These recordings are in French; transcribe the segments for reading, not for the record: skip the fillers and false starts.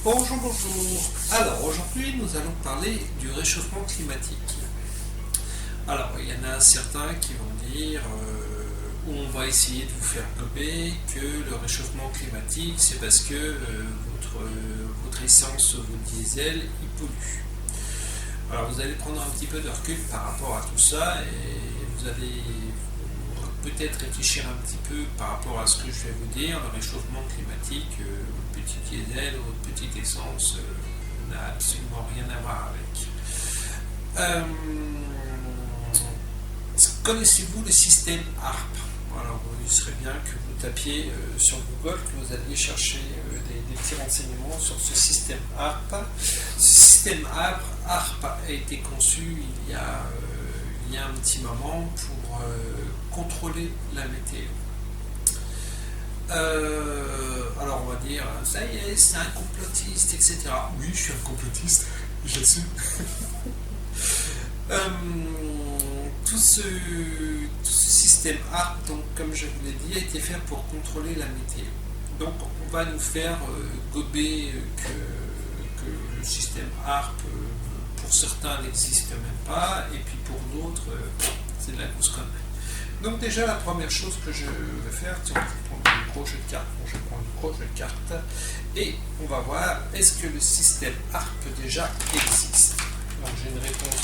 Bonjour, bonjour. Alors aujourd'hui nous allons parler du réchauffement climatique. Alors il y en a certains qui vont dire, ou on va essayer de vous faire gober que le réchauffement climatique c'est parce que votre essence, votre diesel, il pollue. Alors vous allez prendre un petit peu de recul par rapport à tout ça et vous allez peut-être réfléchir un petit peu par rapport à ce que je vais vous dire. Le réchauffement climatique, votre petit diesel, votre petite essence n'a absolument rien à voir avec. Connaissez-vous le système HARP? Alors il serait bien que vous tapiez sur Google, que vous alliez chercher des petits renseignements sur ce système HARP. Ce système HARP a été conçu il y a un petit moment pour contrôler la météo. Alors on va dire, ça y est, c'est un complotiste, etc. Oui, je suis un complotiste, j'assume. Tout ce système HARP, donc, comme je vous l'ai dit, a été fait pour contrôler la météo. Donc on va nous faire gober que le système HARP, pour certains, n'existe même pas, et puis pour d'autres, c'est de la grosse connerie. Donc déjà, la première chose que je vais faire, c'est on va prendre un gros jeu de cartes. Bon, je vais prendre un gros jeu de cartes, et on va voir, est-ce que le système HARP déjà existe? Donc j'ai une réponse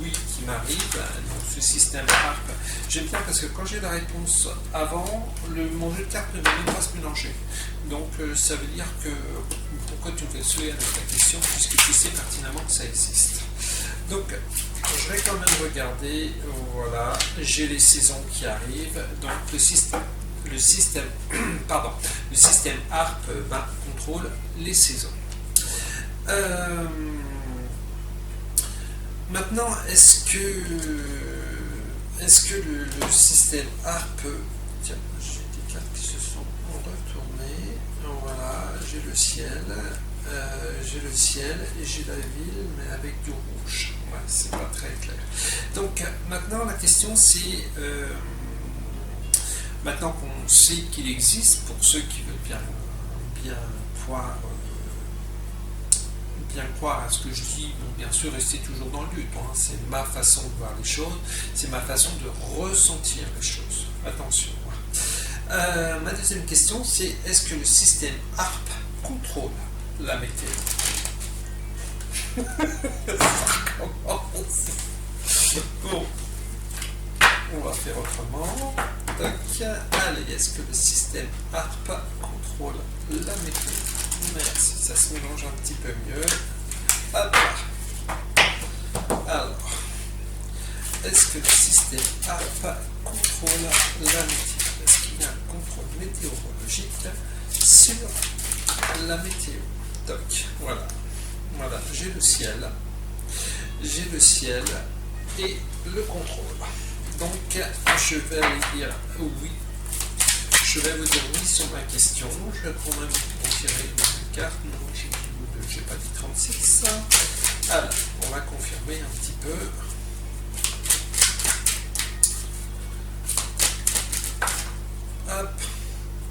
oui qui m'arrive. Donc ce système HARP, j'aime bien parce que quand j'ai la réponse avant, mon jeu de cartes ne va même pas se mélanger. Donc ça veut dire que pourquoi tu me fais souhaiter avec la question, puisque tu sais pertinemment que ça existe. Donc je vais quand même regarder, voilà, j'ai les saisons qui arrivent. Donc le système HARP contrôle les saisons. Maintenant, est-ce que le système HARP... Tiens, j'ai des cartes qui se sont retournées. Voilà, j'ai le ciel et j'ai la ville, mais avec du rouge. Ouais, c'est pas très clair. Donc, maintenant, la question c'est... maintenant qu'on sait qu'il existe, pour ceux qui veulent bien croire à ce que je dis, donc bien sûr rester toujours dans le but, c'est ma façon de voir les choses, c'est ma façon de ressentir les choses. Attention. Ma deuxième question c'est, est-ce que le système HARP contrôle la météo? Ça commence. Bon, on va faire autrement. Donc, allez, est-ce que le système HARP contrôle la météo? Merci, ça se mélange un petit peu mieux. Hop là. Alors, est-ce que le système HARP contrôle la météo? Est-ce qu'il y a un contrôle météorologique sur la météo? Donc, voilà, j'ai le ciel et le contrôle. Donc, je vais aller dire oui. Je vais vous dire oui sur ma question. Je vais prendre un petit confirmer une carte. Non, j'ai pas dit 36. Alors, on va confirmer un petit peu. Hop.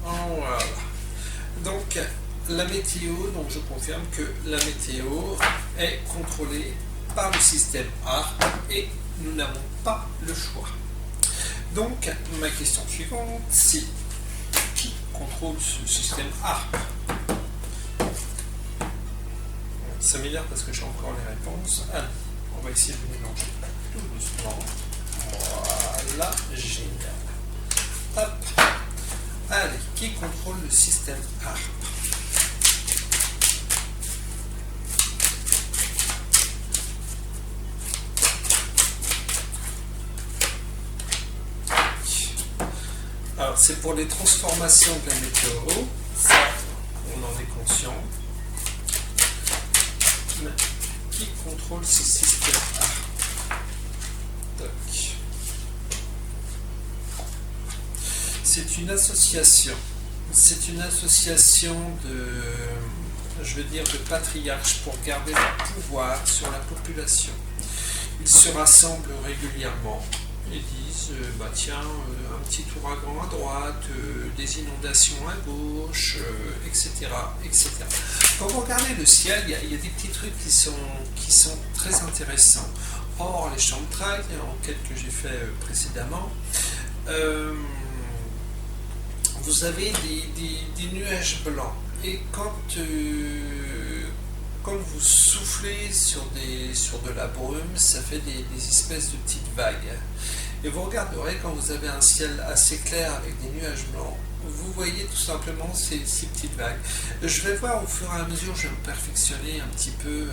Voilà. Donc, la météo, donc je confirme que la météo est contrôlée par le système HARP et nous n'avons pas le choix. Donc, ma question suivante, c'est qui contrôle ce système HARP? Ça m'énerve parce que j'ai encore les réponses. Allez, on va essayer de mélanger tout doucement. Voilà, génial. Hop. Allez, qui contrôle le système HARP? Alors, c'est pour les transformations de la météo, ça, on en est conscient. Mais qui contrôle ce système HARP? C'est une association. C'est une association de patriarches pour garder le pouvoir sur la population. Ils se rassemblent régulièrement et disent tiens, un petit ouragan à droite, des inondations à gauche, etc. etc. Quand vous regardez le ciel, il y a des petits trucs qui sont très intéressants. Or, les champs de trail, enquête que j'ai fait précédemment, vous avez des nuages blancs. Et quand vous soufflez sur de la brume, ça fait des espèces de petites vagues. Et vous regarderez quand vous avez un ciel assez clair avec des nuages blancs, vous voyez tout simplement ces petites vagues. Je vais voir au fur et à mesure, je vais me perfectionner un petit peu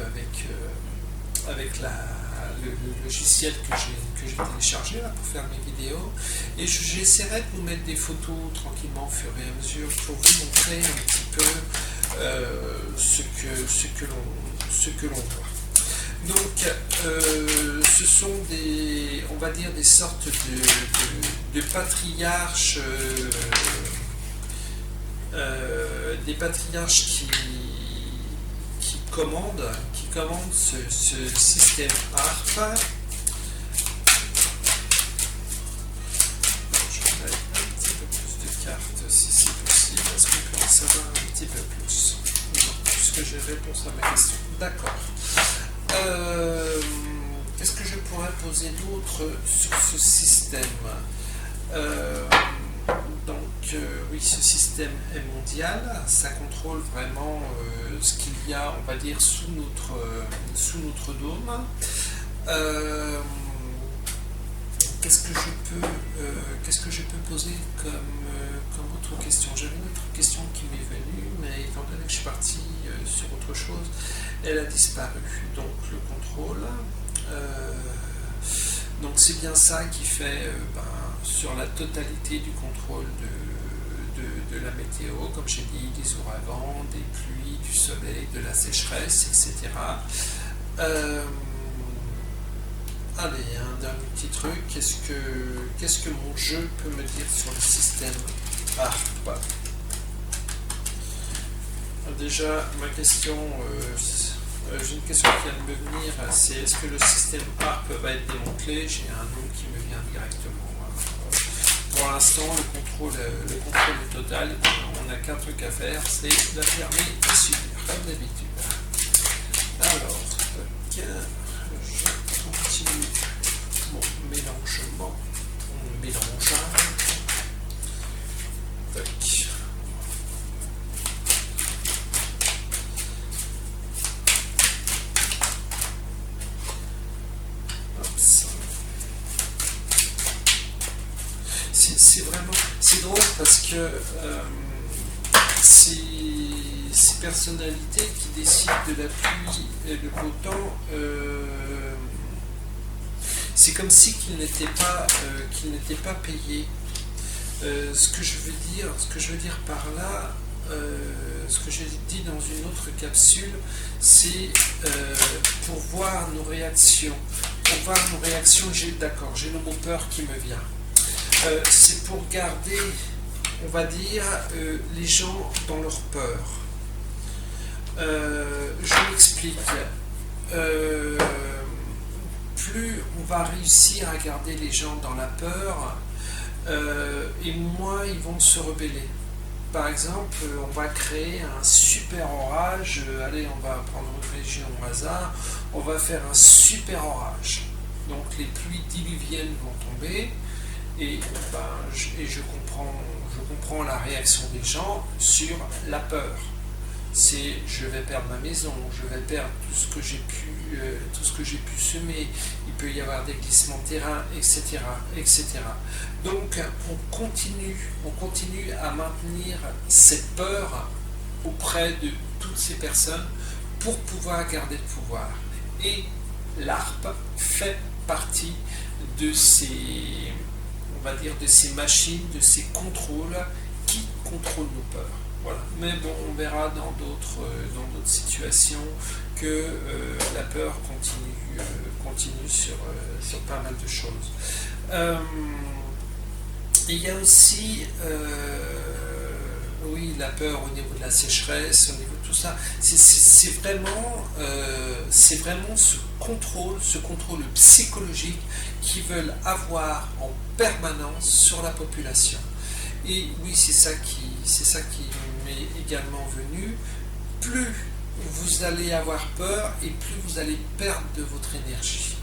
avec le logiciel que j'ai téléchargé là, pour faire mes vidéos. Et j'essaierai de vous mettre des photos tranquillement au fur et à mesure pour vous montrer un petit peu ce que l'on voit. Donc, ce sont on va dire des sortes de patriarches, qui commandent ce système ARP. Je vais mettre un petit peu plus de cartes si c'est possible. Est-ce qu'on peut en savoir un petit peu plus? Non, puisque j'ai réponse à ma question. D'accord. Qu'est-ce que je pourrais poser d'autre sur ce système? Oui, ce système est mondial, ça contrôle vraiment ce qu'il y a, on va dire, sous notre dôme. Qu'est-ce que je peux poser comme autre question? J'avais une autre question qui m'est venue, mais étant donné que je suis parti sur autre chose, elle a disparu. Donc le contrôle, donc c'est bien ça qui fait sur la totalité du contrôle de la météo, comme j'ai dit, des ouragans, des pluies, du soleil, de la sécheresse, etc. Allez, un dernier petit truc, qu'est-ce que mon jeu peut me dire sur le système ARP? Déjà, ma question, j'ai une question qui vient de me venir, c'est est-ce que le système ARP va être démantelé? J'ai un nom qui me vient directement. Pour l'instant, le contrôle est total. On n'a qu'un truc à faire, c'est la fermer et subir, comme d'habitude. Alors, je continue mon mélange. Tac. C'est drôle parce que ces personnalités qui décident de la pluie et le beau temps, c'est comme si qu'ils n'étaient pas payés. Ce que je veux dire par là, ce que j'ai dit dans une autre capsule, c'est pour voir nos réactions. J'ai le mot peur qui me vient. C'est pour garder, on va dire, les gens dans leur peur. Je m'explique. Plus on va réussir à garder les gens dans la peur, et moins ils vont se rebeller. Par exemple, on va créer un super orage, allez, on va prendre une région au hasard, on va faire un super orage. Donc les pluies diluviennes vont tomber, et je comprends la réaction des gens sur la peur. C'est je vais perdre ma maison, je vais perdre tout ce que j'ai pu semer, il peut y avoir des glissements de terrain, etc. Donc on continue à maintenir cette peur auprès de toutes ces personnes pour pouvoir garder le pouvoir. Et l'ARP fait partie de ces machines, de ces contrôles qui contrôlent nos peurs. Voilà. Mais bon, on verra dans d'autres situations que la peur continue sur pas mal de choses. Il y a aussi la peur au niveau de la sécheresse, au niveau de tout ça. C'est vraiment ce contrôle psychologique qu'ils veulent avoir en permanence sur la population. Et oui, c'est ça qui m'est également venue, plus vous allez avoir peur et plus vous allez perdre de votre énergie.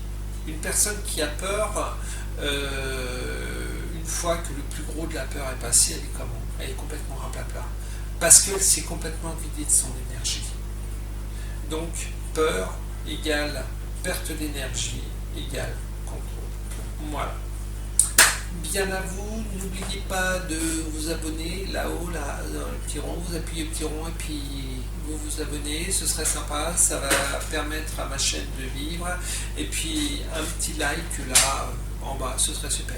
Une personne qui a peur, une fois que le plus gros de la peur est passé, elle est comment? Elle est complètement raplapla. Parce qu'elle s'est complètement vidée de son énergie. Donc, peur égale perte d'énergie égale contrôle. Voilà. Bien à vous, n'oubliez pas de vous abonner là-haut, là, dans le petit rond, vous appuyez le petit rond et puis vous vous abonnez, ce serait sympa, ça va permettre à ma chaîne de vivre. Et puis un petit like là en bas, ce serait super.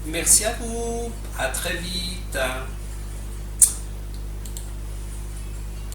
Merci à vous, à très vite.